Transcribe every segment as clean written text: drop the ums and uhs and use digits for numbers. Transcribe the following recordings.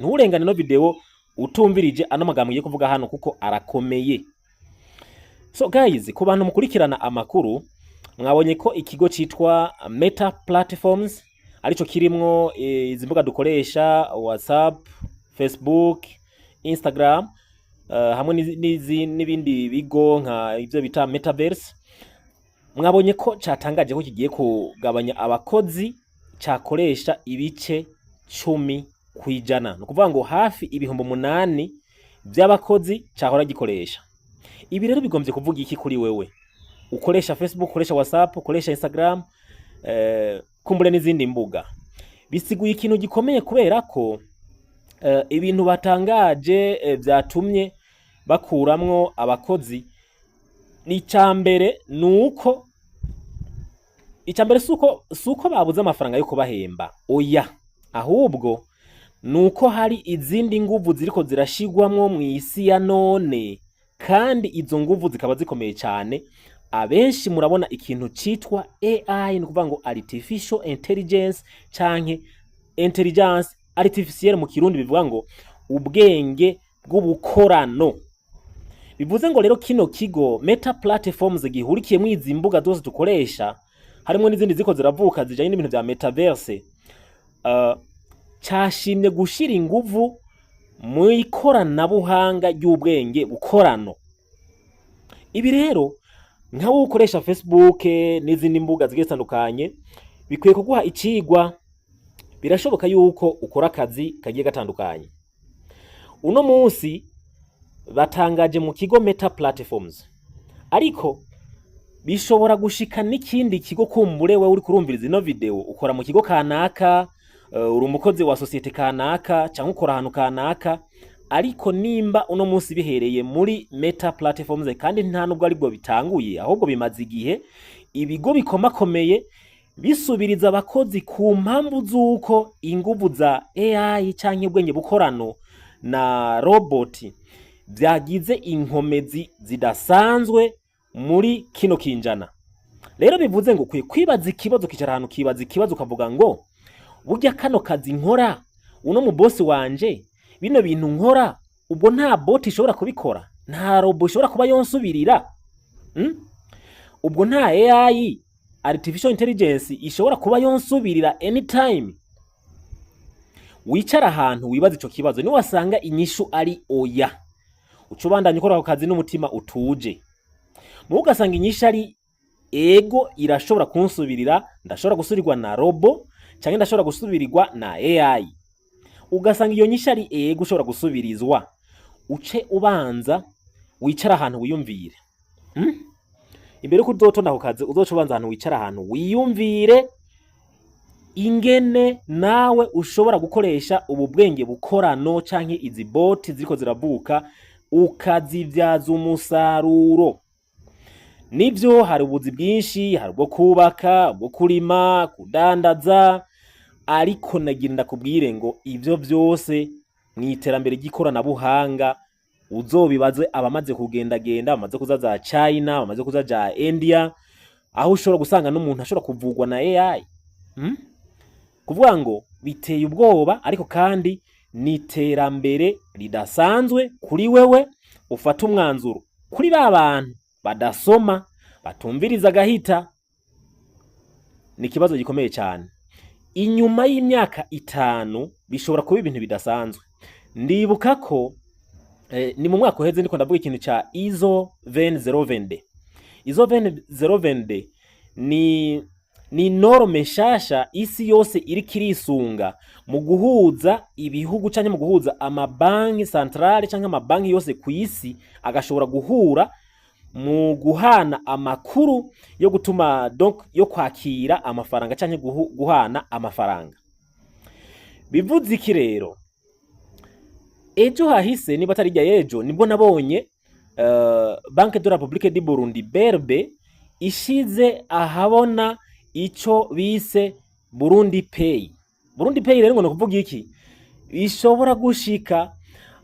nturengane no video utumvirije ano magambo ngiye kuvuga hano kuko arakomeye. So guys, ku bantu mukurikirana amakuru, mwabonye ko ikigo citwa Méta Platforms arico kirimwo izi mbuga dukoresha WhatsApp, Facebook, Instagram, hamwe n'ibindi bigo nka ivyo bita Metaverse. Mwabonye ko catangaje ko kigiye kugabanya abakozi, cakoresha ibice 10 kwijana. No kuvuga ngo hafi ibihumbi 8 by'abakozi cahora gikoresha. Ibi rero bigombye kuvuga iki kuri wewe? Ukoresha Facebook, ukoresha WhatsApp, ukoresha Instagram, kumbure n'izindi mbuga. Bisiguye ikintu gikomeye kubera ko ibintu batangaje byatumye bakuramwo abakozi. Icambere nuko suko babuze amafaranga yo kubahemba. Oya, ahubwo nuko hari izindi nguvu ziriko zirashigwamwo mu isi ya none, kandi izo nguvu zikaba zikomeye cyane. Abenshi murabona ikintu citwa AI, no kuvuga ngo Artificial Intelligence canke Intelligence Artificielle mu Kirundi bivuga ngo ubwenge bw'ubukorano. Bivuze ngo rero kino kigo Méta Platforms gihurikiye mu izi mbuga zose dukoresha, harimo n'izindi ziko ziravuka zijanye n'ibintu bya Metaverse, cashimye gushira inguvu mu ikoranabuhanga ry'ubwenge bukorano. Ibi rero nkawo ukoresha Facebook n'izindi mbuga zigiye zitandukanye, bikwiye kuguha icigwa. Birashoboka yuko ukora akazi kagiye gatandukanye. Uno munsi batangaje mu kigo Méta Platforms, ariko bishobora gushika n'ikindi kigo kumbure we uri kurumviriza ino video ukora mu kigo kanaka, uri umukozi wa societe kanaka cyangwa ukora ahantu kanaka, ariko nimba uno munsi bihereye muri Méta Platforms kandi nta nubwo ari bwo bitanguye, ahubwo bimaze igihe, ibigo bikomakomeye bisubiriza abakozi ku mpamvu z'uko inguvu za AI canke ubwenge bukorano na robot byagize inkomezi zidasanzwe muri kino kinjana. Rero bivuze ngo kwiye kwibaza ikibazo, kicara ahantu kibaza ikibazo ukavuga ngo burya kano kazi nkora, uno mu boss wanje, bino bintu nkora, ubwo nta bot ishobora kubikora, nta robot ishobora kuba yonsubirira, ubwo nta AI Artificial Intelligence ishobora kuba yonsubirira anytime. Wicara ahantu wibaza ico kibazo, ni wasanga inyishu ari oya, ucubandanye ukora ako kazi n'umutima utuje. Mugasanga inyishu ari ego, irashobora kunsubirira, ndashobora gusubirirwa na robo canke ndashobora gusubirirwa na AI. Ugasanga iyo nyishu ari ego ushobora gusubirizwa, uce ubanza wicara ahantu wiyumvire. Imbere ko uzotonda ako kazi uzoca ubanza ahantu wicara ahantu wiyumvire ingene nawe ushobora gukoresha ubu bwenge bukorano canke izi bot ziriko ziravuka ukazivyaza umusaruro. Nivyo hari ubuzi bwinshi, hari bwo kubaka, bwo kurima, kudandaza, ariko nagira ndakubwire ngo ivyo byose mwiterambere ry'ikoranabuhanga uzobibaze abamaze kugendagenda, bamaze kuza za China, bamaze kuza za India, aho ushobora gusanga n'umuntu ashobora kuvugwa na AI. Kuvuga ngo biteye ubwoba, ariko kandi niterambere ridasanzwe kuri wewe ufata umwanzuro. Kuri babantu badasoma, batumviriza gahita, ni kibazo gikomeye cyane. Inyuma y'imyaka 5 bishobora kuba ibintu bidasanzwe. Ndibuka ko ni mu mwaka uheze ndiko ndavuga ikintu ca ISO 20020. ISO 20020 ni norme nshasha isi yose iri kirisunga mu guhuza ibihugu canke mu guhuza amabanki centrale canke amabanki yose ku isi agashobora guhura mu guhana amakuru yo gutuma donc yo kwakira amafaranga canke guhana amafaranga. Bivuze iki rero? Ejo hahise niba atari rya ejo nibwo nabonye Banque de la République du Burundi BRB ishize ahabona ico bise Burundi Pay. Burundi Pay rero ngo nokuvuga iki? Bishobora gushika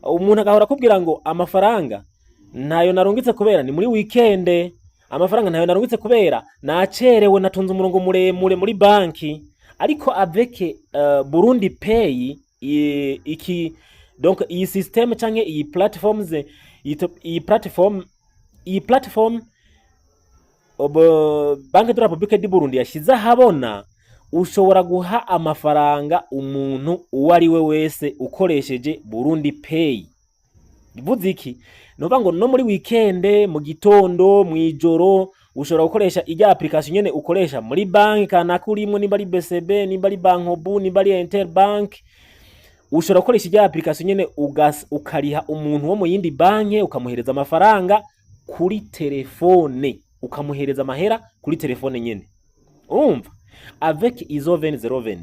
umuntu agahora kubwira ngo amafaranga ntayo narungitse kubera ni muri weekend, amafaranga ntayo narungitse kubera nacerewe natunze umurongo muremure muri banki, ariko avec Burundi Pay donc iyi system canke iyi platforms iyi platform Banki de la Republique du Burundi yashize ahabona ushobora guha amafaranga umuntu uwo ari we wese ukoresheje Burundi Pay. Bivuze iki? Nuvuga ngo no muri weekend, mu gitondo, mu ijoro ushobora gukoresha ijya application nyene ukoresha muri banki kanaka urimo, nimba ari BCB, nimba ari Bankobu, nimba ari Interbank, ushobora gukoresha ijya application nyene ukariha umuntu wo mu yindi banki, ukamuhereza amafaranga kuri telefone, ukamuhereza amahera kuri telefone nyene. Urumva? Avec izo 20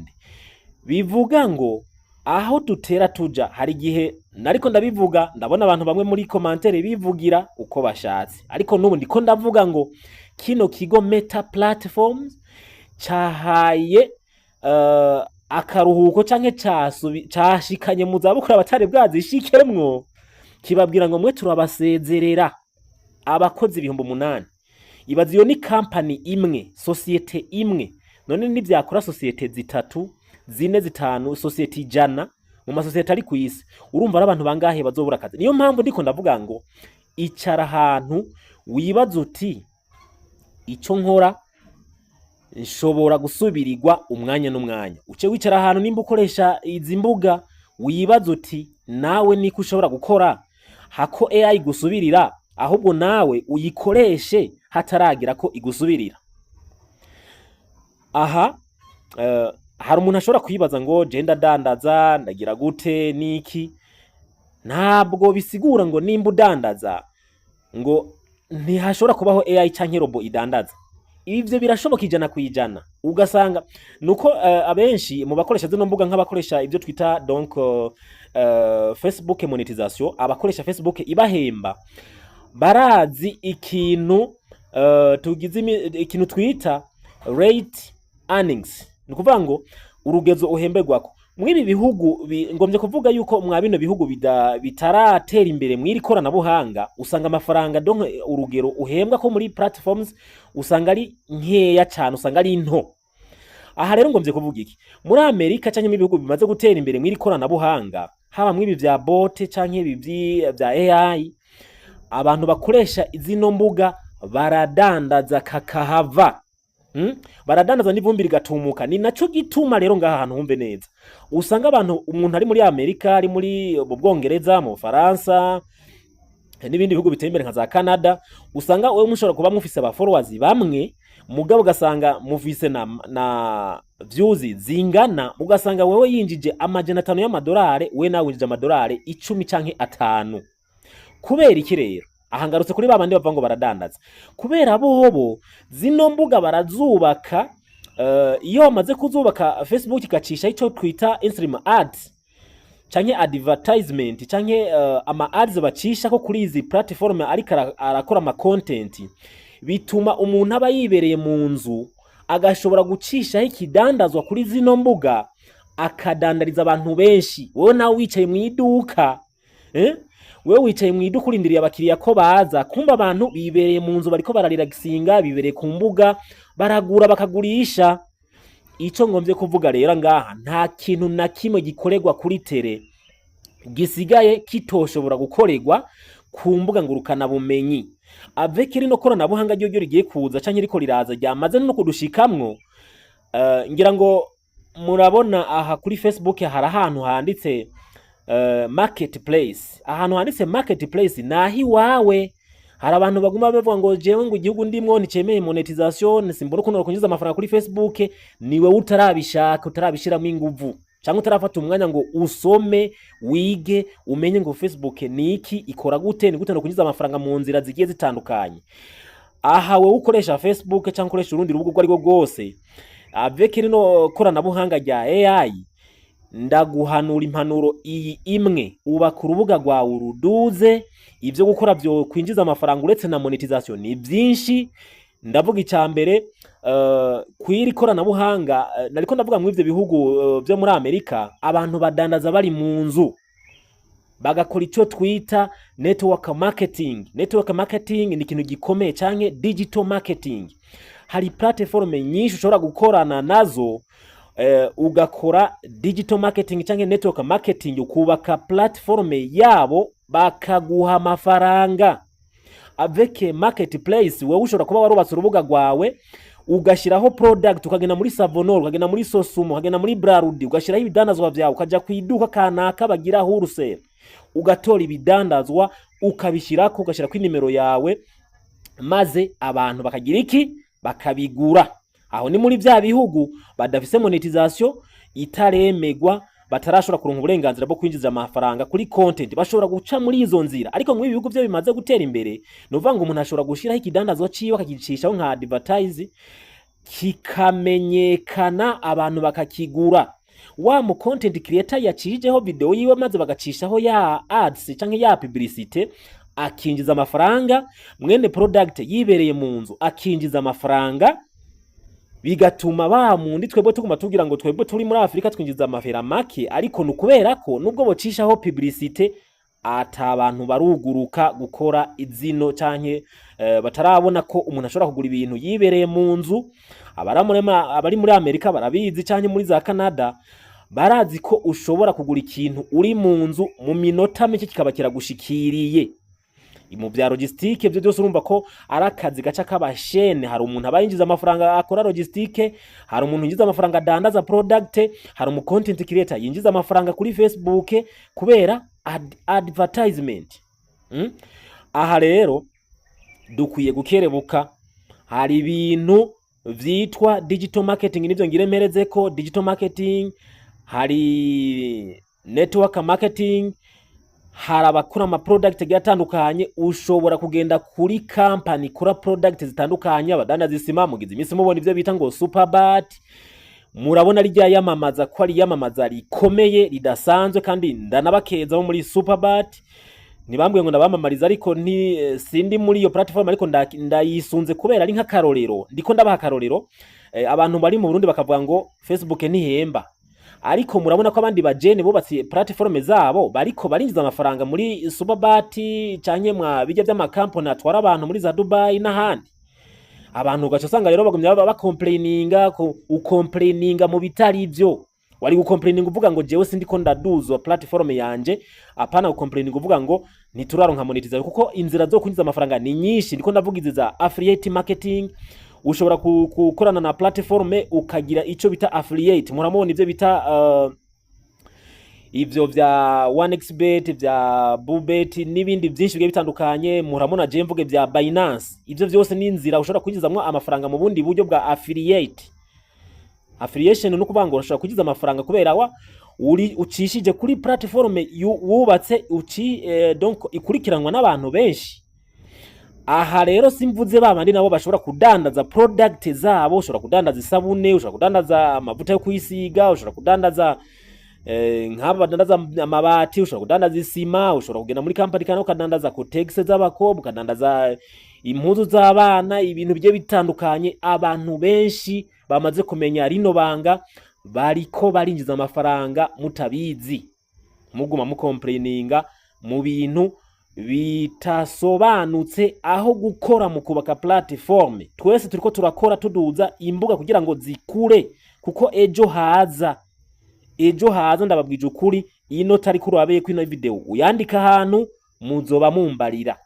bivuga ngo aho tutera tuja hari igihe nariko ndabivuga, ndabona abantu bamwe muri commentaire bivugira uko bashatse, ariko nubu ndiko ndavuga ngo kino kigo Méta Platforms cahaye akaruhuko canke cashikanye mu zabukuru abatari bwazishikemwo, kibabwira ngo mwe turabasezerera abakozi 8,000. Ibaza iyo ni company imwe, societe imwe, none nivyakora societe 3, 4, 5, societe 100 mu masosiyete ari ku isi, urumva ari abantu bangahe bazobura akazi? Niyo mpamvu ndiko ndavuga ngo icara ahantu wibaza uti ico nkora nshobora gusubirirwa umwanya n'umwanya. Uce wicara ahantu nimba ukoresha izi mbuga wibaza uti nawe niko ushobora gukora hako AI gusubirira, ahubwo nawe uyikoreshe hataragira ko igusubirira. Aha hari umuntu ashobora kwibaza ngo je ndadandaza ndagira gute niki? Ntabwo bisigura ngo nimba udandaza ngo ntihashobora kubaho AI canke robo idandaza. Ivyo birashoboka 100%. Ugasanga nuko abenshi mu bakoresha zino mbuga nk'abakoresha ivyo twita donc Facebook monetisation, abakoresha Facebook ibahemba barazi ikintu ikintu twita rate earnings. Nukuvuga ngo urugezo uhemberwako mwibi bihugu ngomvye kuvuga yuko mwabino bihugu bitaratera imbere mwiri koranabuhanga, usanga amafaranga donc urugero uhembwa ko muri platforms usanga ari nkeya cyane, usanga ari nto. Aha rero ngomvye kuvuga iki, muri Amerika canke mu bihugu bimaze gutera imbere mwiri koranabuhanga, haba mwibi vya bot canke ibi vya AI, abantu bakoresha izino mbuga baradandaza kakahava. Baradandaza n'ivumbi rigatumuka. Ni naco gituma rero ngaha hantu humve neza usanga abantu, umuntu ari muri Amerika, ari muri Bwongereza, mu Faransa n'ibindi bihugu biteye imbere nka za Canada, usanga wewe mushobora kuba mufise aba followers bamwe, mugabo ugasanga mufise na views zingana, ugasanga wewe yinjije $500 y'amadolari, we nawe winjije $10 10 canke 5. Kubera iki rero? Ahangarutse kuri babandi bava ngo baradandaza, kubera bobo zino mbuga barazubaka. Iyo bamaze kuzubaka Facebook ikacisha ico twita Instagram ads canke advertisement canke ama ads bacisha ko kuri izi platform ariko arakora ama content, bituma umuntu aba yibereye mu nzu agashobora gucisha ikidandazwa kuri zino mbuga akadandariza abantu benshi. Wowe nawe wicaye mu iduka, wewe wicaye mu iduka urindiriye abakiriya ko baza, kumba abantu bibereye mu nzu bariko bararelaxinga, bibereye ku mbuga baragura bakagurisha. Ico ngomvye kuvuga rero ngaha, nta kintu na kimwe gikoregwa kuri tele gisigaye kitoshobora gukoregwa ku mbuga ngurukana bumenyi. Avec rino koranabuhanga ryo rigiye kuza canke riko riraza ryamaze no kudushikamwo. Ngira ngo murabona aha kuri Facebook hari ahantu handitse marketplace. Ahantu handitse marketplace nahi wawe. Hari abantu baguma bavuga ngo jewe ngo igihugu ndimwo nicemeye monetisation, simbona ukuntu kunyuza amafaranga kuri Facebook, niwe utarabishaka, utarabishiramo inguvu, cyangwa utarafata umwanya ngo usome wige umenye ngo Facebook niki ikora gute, ni gute no kunyuza amafaranga mu nzira zigiye zitandukanye. Aha wewe ukoresha Facebook cyangwa ukoresha urundi rubuga rwo rwose, avec rino koranabuhanga rya AI, ndaguhanura impanuro iyi imwe, ubaka urubuga rwawe uruduze. Ivyo gukora byo kwinjiza amafaranga uretse na monetisation ni byinshi. Ndavuga icambere kwiri koranabuhanga, nariko ndavuga mu ivyo bihugu byo muri Amerika, abantu badandaza bari mu nzu bagakora ico twita network marketing. Network marketing ni ikintu gikomeye canke digital marketing. Hari platform nyinshi ushobora gukorana nazo ugakora digital marketing canke network marketing, ukubaka platforme yabo bakaguha amafaranga avec marketplace. Wewe ushobora kuba warubatse urubuga rwawe ugashiraho product, ukagenda muri Savonol, ukagenda muri Sosumo, ukagenda muri Brarudi, ugashiraho ibidandazwa vyawe, ukaja kwiduka kanaka bagira wholesale, ugatora ibidandazwa ukabishirako, ugashira ku nimero yawe, maze abantu bakagira iki, bakabigura. Aho ni muri bya bihugu badafise monetization itaremegwa, batarashobora kuronka uburenganzira bwo kwinjiza amafaranga kuri content, bashobora guca muri izo nzira. Ariko mu bihugu byo bimaze gutera imbere, no vuga ngo umuntu ashobora gushiraho ikidandazwa ciwe akagicishaho nka advertise, kikamenyekana, abantu bakakigura. Wa mu content creator yacijeho video yiwe maze bagacishaho ya ads canke ya publicity, akinjiza amafaranga. Mwene product yibereye mu nzu akinjiza amafaranga, bigatuma ba mundi twebwe tuguma tugira ngo twebwe turi muri Afrika twinjiza amafera make. Ariko nukubera ko nubwo bocishaho publicity ata abantu baruguruka gukora izino canke batarabona ko umuntu ashobora kugura ibintu yibereye mu nzu. Abari muri Amerika barabizi canke muri za Canada barazi ko ushobora kugura ikintu uri mu nzu mu minota mike kikaba kiragushikiriye. Mu bya logistique byo byose urumva ko arakazi gaca kabashene. Hari umuntu abayinjiza amafaranga akora logistique, hari umuntu yinjiza amafaranga dandaza product, hari umu content creator yinjiza amafaranga kuri Facebook kubera advertisement. Aha rero dukwiye gukerebuka. Hari ibintu vyitwa digital marketing, nivyo ngiremereze ko digital marketing, hari network marketing, hari abakora ama product gatandukanye. Ushobora kugenda kuri company kora product zitandukanye, abadana zisima mugize imisi mubona ivyo bita ngo superbat, murabona rya yamamaza ko ari yamamaza rikomeye ridasanzwe, kandi ndanabakeza bo muri superbat. Nibambwe ngo ndabamamariza ariko sindi muri iyo platform, ariko ndayisunze kubera ari nka karorero, ndiko ndabaha karorero. Abantu bari mu Burundi bakavuga ngo Facebook ntihemba, ariko murabona ko abandi bajene bubatse platform zabo bariko barinjiza amafaranga muri superbat canke mwa bijya by'amakampani atwara abantu muri za Dubai n'ahandi. Abantu ugaca usanga rero bagumya complaininga ko ucomplaininga mu bitari ivyo. Wari gucomplaininga uvuga ngo jewe sindiko ndaduzwa platform yanje, apana gucomplaininga uvuga ngo nituraronka monetize, kuko inzira zo kwinjiza amafaranga ni nyinshi. Ndiko ndavugiza za affiliate marketing, ushobora gukorana na platform ukagira ico bita affiliate. Muramubona ivyo bita ivyo vya 1xbet, vya bubet n'ibindi byinshi bigiye bitandukanye. Muramubona je mvuge vya Binance. Ivyo byose ni inzira ushobora kwinjizamwo amafaranga mu bundi buryo bwa affiliate. Affiliation no kubanga urashobora kugiza amafaranga kubera ucishije kuri platform wubatse donc ikurikiranwa n'abantu benshi. Aha rero simvuze babandi nabo bashobora kudandaza product zabo. Ushobora kudandaza isabune, ushobora kudandaza amavuta yo kwisiga, ushobora kudandaza nk'aba badandaza amabati, ushobora kudandaza isima, ushobora kugenda muri company kana ukadandaza cotex z'abakobwa, ukadandaza impuzu z'abana, ibintu bigiye bitandukanye. Abantu benshi bamaze kumenya rino banga, bariko barinjiza amafaranga mutabizi, muguma mucomplaininga mu bintu bitasobanutse, aho gukora mu kubaka platform. Twese turiko turakora tuduza imbuga kugira ngo zikure, kuko ejo haza ndababwije ukuri. Ino tari kurabeye ko ino video uyandika ahantu muzoba mumbarira,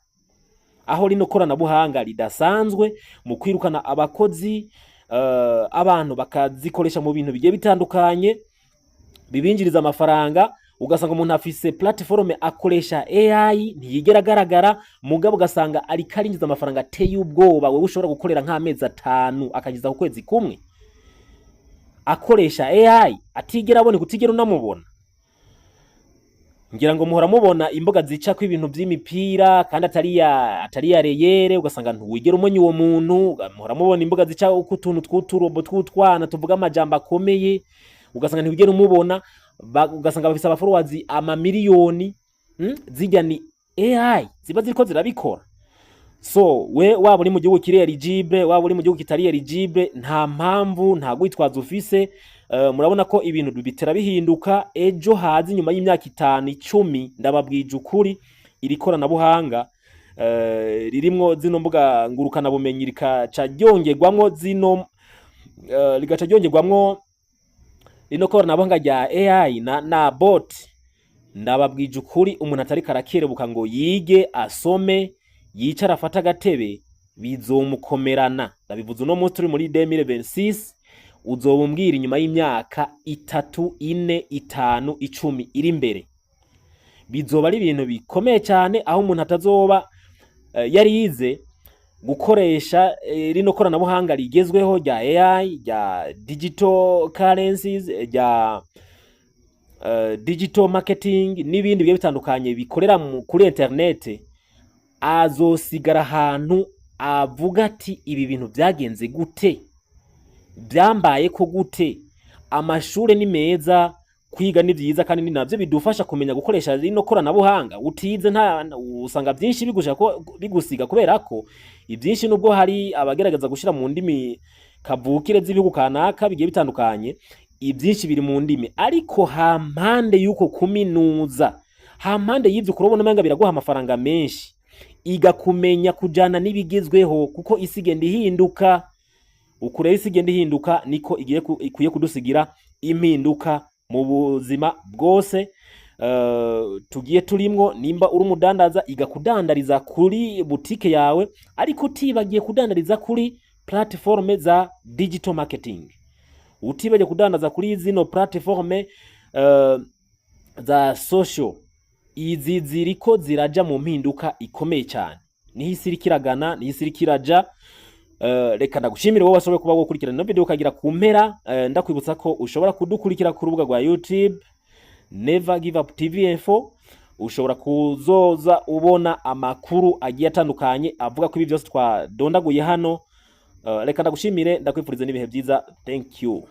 aho rino korana buhanga ridasanzwe mu kwirukana abakozi, abantu bakazikoresha mu bintu bigiye bitandukanye bibinjiriza amafaranga. Ugasanga umuntu afise platform akoresha AI ntiyigera garagara, mugabo ugasanga ari karinjiza amafaranga ateye ubwoba. Wewe ushobora gukorera nk'amezi 5 akagiza ku kwezi kumwe akoresha AI atigera abone, kutigera unamubona. Ngira ngo muhora mubona imboga zica ko ibintu by'imipira kandi atari ya reyere, ugasanga ntuwigera umenye uwo muntu. Muhora mubona imboga zica ukuntu tw'uturobo tw'utwana tuvuga amajambo akomeye, ugasanga ntiwigera umubona. Ugasanga bafise abafollowers amamiliyoni. Zijya ni AI ziba ziriko zirabikora. So we waba uri mu gihugu kiri eligible, waba uri mu gihugu kitari eligible, nta mpamvu nta gwitwaza ufise. Murabona ko ibintu bitera bihinduka ejo hazi nyuma y'imyaka 5-10. Ndababwije ukuri, irikorana buhanga ririmwo zino mbuga ngurukana bumenyi rikaca ryongerwamwo rino koranabuhanga rya AI na bot, ndababwije ukuri umuntu atari karakerebuka ngo yige asome yicara afata agatebe bizomukomerana. Ndabivuze uno munsi turi muri 2026, uzobumbwira inyuma y'imyaka 3, 4, 5, 10 iri imbere. Bizoba ari ibintu bikomeye cyane aho umuntu atazoba yari yize gukoresha rino koranabuhanga rigezweho rya AI, rya digital currencies, rya digital marketing n'ibindi bigiye bitandukanye bikorera kuri internet, azosigara ahantu avuga ati ibi bintu byagenze gute, byambaye ko gute. Amashure ni meza, kwiga ni byiza kandi ni navyo bidufasha kumenya gukoresha rino koranabuhanga. Utize nta usanga byinshi bigusiga kubera ko ibyinshi nubwo hari abagerageza gushira mu ndimi kavukire z'ibihugu kanaka bigiye bitandukanye, ibyinshi biri mu ndimi, ariko hampande yuko kuminuza, hampande y'ivyo kurobona menga biraguha amafaranga menshi, iga kumenya kujana n'ibigezweho kuko isi igenda ihinduka. Ukurera isi igenda ihinduka niko ikwiye kudusigira impinduka mu buzima bwose tugiye turimwo. Nimba uri umudandaza, iga kudandariza kuri butike yawe, ariko utibagiye kudandariza kuri platform za digital marketing, utibagiye kudandaza kuri zino platform za social. Izi ziriko ziraja mu mpinduka ikomeye cyane, niho isi kiragana, niho isi kiraja. Reka ndagushimire wowe wasoboye kuba gukurikirana no video ukagira ku mpera. Ndakwibutsa ko ushobora kudukurikira ku rubuga rwa YouTube Never Give Up TV Info. Ushobora kuzoza ubona amakuru agiye atandukanye avuga ko ibi byose twadondaguye hano. Reka ndagushimire, ndakwifuriza n'ibihe byiza. Thank you.